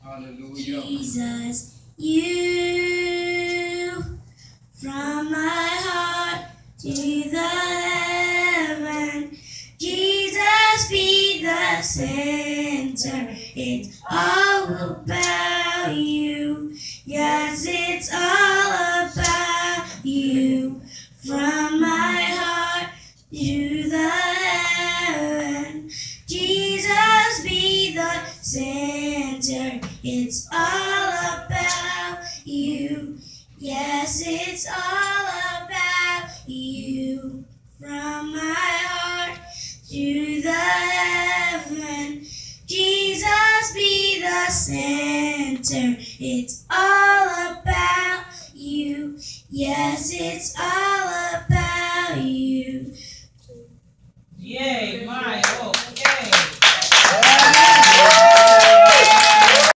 Hallelujah. Jesus, you from my heart to the heaven. Jesus, be the center. It's all about you. Yes, it's all about you. From my heart to the heaven. Jesus, be the center. It's all about you. Yes, it's all about you. From my heart to the heaven. Jesus, be the center. It's all about you. Yes, it's all about you. Yay.